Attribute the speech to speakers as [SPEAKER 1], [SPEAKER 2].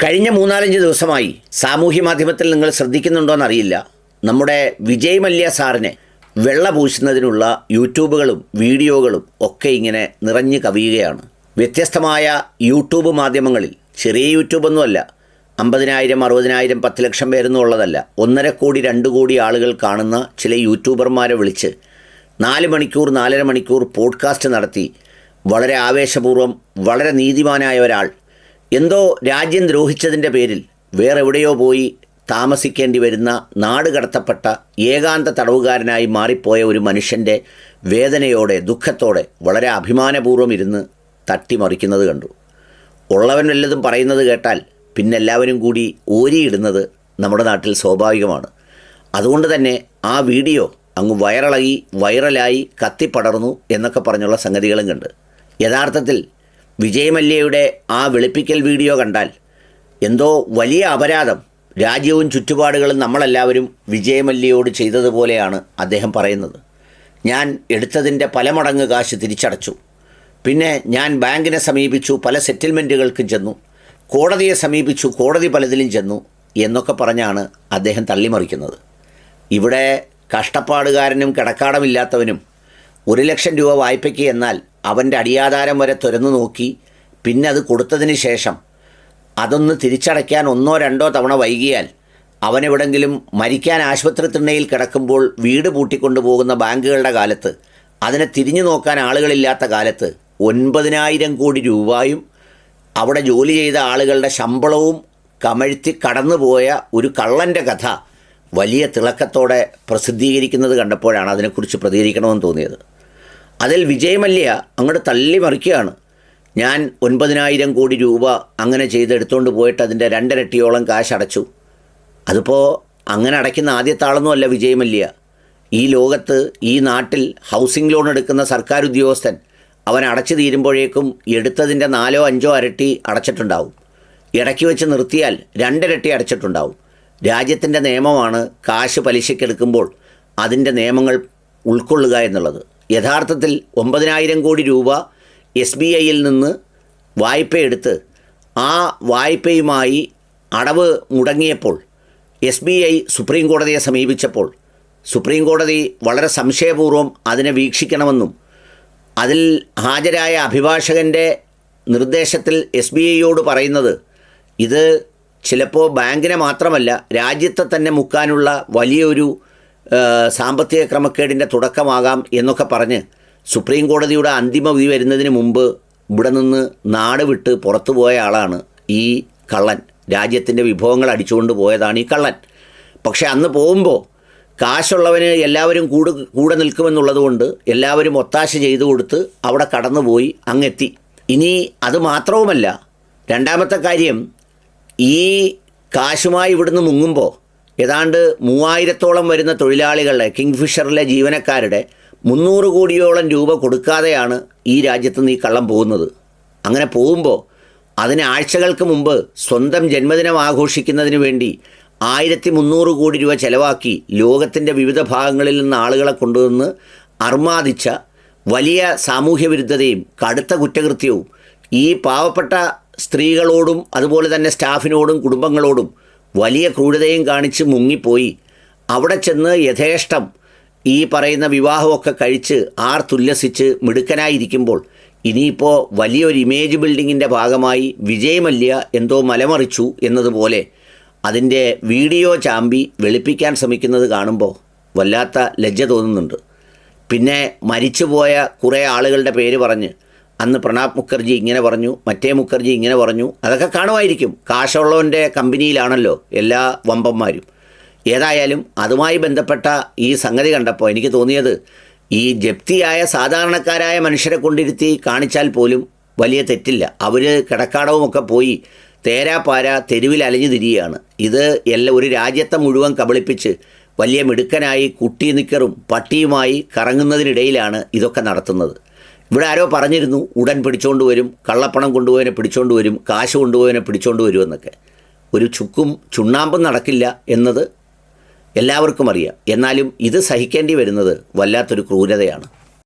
[SPEAKER 1] കഴിഞ്ഞ 3-4 ദിവസമായി സാമൂഹ്യ മാധ്യമത്തിൽ നിങ്ങൾ ശ്രദ്ധിക്കുന്നുണ്ടോയെന്നറിയില്ല, നമ്മുടെ വിജയ് മല്യ സാറിനെ വെള്ള പൂശുന്നതിനുള്ള യൂട്യൂബുകളും വീഡിയോകളും ഒക്കെ ഇങ്ങനെ നിറഞ്ഞു കവിയുകയാണ്. വ്യത്യസ്തമായ യൂട്യൂബ് മാധ്യമങ്ങളിൽ, ചെറിയ യൂട്യൂബൊന്നുമല്ല, 50,000, 60,000, 10 ലക്ഷം പേരൊന്നും ഉള്ളതല്ല, 1.5 കോടി 2 കോടി ആളുകൾ കാണുന്ന ചില യൂട്യൂബർമാരെ വിളിച്ച് 4 മണിക്കൂർ 4.5 മണിക്കൂർ പോഡ്കാസ്റ്റ് നടത്തി വളരെ ആവേശപൂർവ്വം വളരെ നീതിമാനായ ഒരാൾ എന്തോ രാജ്യം ദ്രോഹിച്ചതിൻ്റെ പേരിൽ വേറെവിടെയോ പോയി താമസിക്കേണ്ടി വരുന്ന, നാട് കടത്തപ്പെട്ട ഏകാന്ത തടവുകാരനായി മാറിപ്പോയ ഒരു മനുഷ്യൻ്റെ വേദനയോടെ ദുഃഖത്തോടെ വളരെ അഭിമാനപൂർവ്വം ഇരുന്ന് തട്ടിമറിക്കുന്നത് കണ്ടു. ഉള്ളവൻ വല്ലതും പറയുന്നത് കേട്ടാൽ പിന്നെ എല്ലാവരും കൂടി ഓരിയിടുന്നത് നമ്മുടെ നാട്ടിൽ സ്വാഭാവികമാണ്. അതുകൊണ്ട് തന്നെ ആ വീഡിയോ അങ്ങ് വൈറലായി കത്തിപ്പടർന്നു എന്നൊക്കെ പറഞ്ഞുള്ള സംഗതികളും കണ്ട്. യഥാർത്ഥത്തിൽ വിജയ് മല്യയുടെ ആ വെളുപ്പിക്കൽ വീഡിയോ കണ്ടാൽ എന്തോ വലിയ അപരാധം രാജ്യവും ചുറ്റുപാടുകളും നമ്മളെല്ലാവരും വിജയ് മല്യയോട് ചെയ്തതുപോലെയാണ് അദ്ദേഹം പറയുന്നത്. ഞാൻ എടുത്തതിൻ്റെ പല മടങ്ങ് കാശ് തിരിച്ചടച്ചു, പിന്നെ ഞാൻ ബാങ്കിനെ സമീപിച്ചു, പല സെറ്റിൽമെൻറ്റുകൾക്കും ചെന്നു, കോടതിയെ സമീപിച്ചു, കോടതി പലതിലും ചെന്നു എന്നൊക്കെ പറഞ്ഞാണ് അദ്ദേഹം തള്ളിമറിക്കുന്നത്. ഇവിടെ കഷ്ടപ്പാടുകാരനും കിടക്കാടമില്ലാത്തവനും 1 ലക്ഷം രൂപ വായ്പയ്ക്ക് എന്നാൽ അവൻ്റെ അടിയാധാരം വരെ തുറന്നു നോക്കി, പിന്നെ അത് കൊടുത്തതിന് ശേഷം അതൊന്ന് തിരിച്ചടയ്ക്കാൻ 1-2 തവണ വൈകിയാൽ അവനെവിടെങ്കിലും മരിക്കാൻ ആശുപത്രി തിണ്ണയിൽ കിടക്കുമ്പോൾ വീട് പൂട്ടിക്കൊണ്ടു പോകുന്ന ബാങ്കുകളുടെ കാലത്ത്, അതിനെ തിരിഞ്ഞു നോക്കാൻ ആളുകളില്ലാത്ത കാലത്ത് 9,000 കോടി രൂപയും അവിടെ ജോലി ചെയ്ത ആളുകളുടെ ശമ്പളവും കമഴ്ത്തി കടന്നുപോയ ഒരു കള്ളൻ്റെ കഥ വലിയ തിളക്കത്തോടെ പ്രസിദ്ധീകരിക്കുന്നത് കണ്ടപ്പോഴാണ് അതിനെക്കുറിച്ച് പ്രതികരിക്കണമെന്ന് തോന്നിയത്. അതിൽ വിജയ് മല്യ അങ്ങോട്ട് തള്ളിമറിക്കുകയാണ്. ഞാൻ 9,000 കോടി രൂപ അങ്ങനെ ചെയ്തെടുത്തുകൊണ്ട് പോയിട്ട് അതിൻ്റെ 2 ഇരട്ടിയോളം കാശ് അടച്ചു. അതിപ്പോൾ അങ്ങനെ അടയ്ക്കുന്ന ആദ്യത്തെ ആളൊന്നുമല്ല വിജയ് മല്യ. ഈ ലോകത്ത്, ഈ നാട്ടിൽ ഹൗസിംഗ് ലോൺ എടുക്കുന്ന സർക്കാർ ഉദ്യോഗസ്ഥൻ അവൻ അടച്ചു തീരുമ്പോഴേക്കും എടുത്തതിൻ്റെ 4-5 ഇരട്ടി അടച്ചിട്ടുണ്ടാവും. ഇടയ്ക്ക് വെച്ച് നിർത്തിയാൽ 2 ഇരട്ടി അടച്ചിട്ടുണ്ടാവും. രാജ്യത്തിൻ്റെ നിയമമാണ് കാശ് പലിശയ്ക്കെടുക്കുമ്പോൾ അതിൻ്റെ നിയമങ്ങൾ ഉൾക്കൊള്ളുക എന്നുള്ളത്. യഥാർത്ഥത്തിൽ 9,000 കോടി രൂപ SBIയിൽ നിന്ന് വായ്പയെടുത്ത് ആ വായ്പയുമായി അടവ് മുടങ്ങിയപ്പോൾ SBI സുപ്രീം കോടതിയെ സമീപിച്ചപ്പോൾ സുപ്രീം കോടതി വളരെ സംശയപൂർവ്വം അതിനെ വീക്ഷിക്കണമെന്നും അതിൽ ഹാജരായ അഭിഭാഷകൻ്റെ നിർദ്ദേശത്തിൽ SBIയോട് പറയുന്നത് ഇത് ചിലപ്പോൾ ബാങ്കിനെ മാത്രമല്ല രാജ്യത്തെ തന്നെ മുക്കാനുള്ള വലിയൊരു സാമ്പത്തിക ക്രമക്കേടിൻ്റെ തുടക്കമാകാം എന്നൊക്കെ പറഞ്ഞ് സുപ്രീം കോടതിയുടെ അന്തിമ വിധി വരുന്നതിന് മുമ്പ് ഇവിടെ നിന്ന് നാട് വിട്ട് പുറത്തു പോയ ആളാണ് ഈ കള്ളൻ. രാജ്യത്തിൻ്റെ വിഭവങ്ങൾ അടിച്ചുകൊണ്ട് പോയതാണ് ഈ കള്ളൻ. പക്ഷേ അന്ന് പോകുമ്പോൾ കാശുള്ളവന് എല്ലാവരും കൂടെ നിൽക്കുമെന്നുള്ളത് കൊണ്ട് എല്ലാവരും ഒത്താശ ചെയ്തു കൊടുത്ത് അവിടെ കടന്നുപോയി അങ്ങെത്തി. ഇനി അത് മാത്രവുമല്ല, രണ്ടാമത്തെ കാര്യം, ഈ കാശുമായി ഇവിടുന്ന് മുങ്ങുമ്പോൾ ഏതാണ്ട് 3,000-ഓളം വരുന്ന തൊഴിലാളികളുടെ, കിങ്ഫിഷറിലെ ജീവനക്കാരുടെ 300 കോടിയോളം രൂപ കൊടുക്കാതെയാണ് ഈ രാജ്യത്ത് നിന്ന് ഈ കള്ളം പോകുന്നത്. അങ്ങനെ പോകുമ്പോൾ അതിന് ആഴ്ചകൾക്ക് മുമ്പ് സ്വന്തം ജന്മദിനം ആഘോഷിക്കുന്നതിന് വേണ്ടി 1,300 കോടി രൂപ ചെലവാക്കി ലോകത്തിൻ്റെ വിവിധ ഭാഗങ്ങളിൽ നിന്ന് ആളുകളെ കൊണ്ടുവന്ന് അർമാദിച്ച വലിയ സാമൂഹ്യ വിരുദ്ധതയും കടുത്ത കുറ്റകൃത്യവും ഈ പാവപ്പെട്ട സ്ത്രീകളോടും അതുപോലെ തന്നെ സ്റ്റാഫിനോടും കുടുംബങ്ങളോടും വലിയ ക്രൂരതയും കാണിച്ച് മുങ്ങിപ്പോയി അവിടെ ചെന്ന് യഥേഷ്ടം ഈ പറയുന്ന വിവാഹമൊക്കെ കഴിച്ച് തുല്ലസിച്ച് മിടുക്കനായിരിക്കുമ്പോൾ ഇനിയിപ്പോൾ വലിയൊരു ഇമേജ് ബിൽഡിങ്ങിൻ്റെ ഭാഗമായി വിജയ് മല്യ എന്തോ മലമറിച്ചു എന്നതുപോലെ അതിൻ്റെ വീഡിയോ ചാമ്പി വെളുപ്പിക്കാൻ ശ്രമിക്കുന്നത് കാണുമ്പോൾ വല്ലാത്ത ലജ്ജ തോന്നുന്നുണ്ട്. പിന്നെ മരിച്ചുപോയ കുറേ ആളുകളുടെ പേര് പറഞ്ഞ് അന്ന് പ്രണാബ് മുഖർജി ഇങ്ങനെ പറഞ്ഞു, മറ്റേ മുഖർജി ഇങ്ങനെ പറഞ്ഞു, അതൊക്കെ കാണുമായിരിക്കും. കാശുള്ളവൻ്റെ കമ്പനിയിലാണല്ലോ എല്ലാ വമ്പന്മാരും. ഏതായാലും അതുമായി ബന്ധപ്പെട്ട ഈ സംഗതി കണ്ടപ്പോൾ എനിക്ക് തോന്നിയത്, ഈ ജപ്തിയായ സാധാരണക്കാരായ മനുഷ്യരെ കൊണ്ടിരുത്തി കാണിച്ചാൽ പോലും വലിയ തെറ്റില്ല. അവർ കിടക്കാടവുമൊക്കെ പോയി തേരാപ്പാര തെരുവിൽ അലഞ്ഞു തിരിയുകയാണ്. ഇത് ഒരു രാജ്യത്തെ മുഴുവൻ കബളിപ്പിച്ച് വലിയ മിടുക്കനായി കുട്ടി നിക്കറും പട്ടിയുമായി കറങ്ങുന്നതിനിടയിലാണ് ഇതൊക്കെ നടത്തുന്നത്. ഇവിടെ ആരോ പറഞ്ഞിരുന്നു ഉടൻ പിടിച്ചോണ്ട് വരും, കള്ളപ്പണം കൊണ്ടുപോയവനെ പിടിച്ചോണ്ട് വരും, കാശ് കൊണ്ടുപോയവനെ പിടിച്ചോണ്ട് വരുമെന്നൊക്കെ. ഒരു ചുക്കും ചുണ്ണാമ്പും നടക്കില്ല എന്നത് എല്ലാവർക്കും അറിയാം. എന്നാലും ഇത് സഹിക്കേണ്ടി വരുന്നത് വല്ലാത്തൊരു ക്രൂരതയാണ്.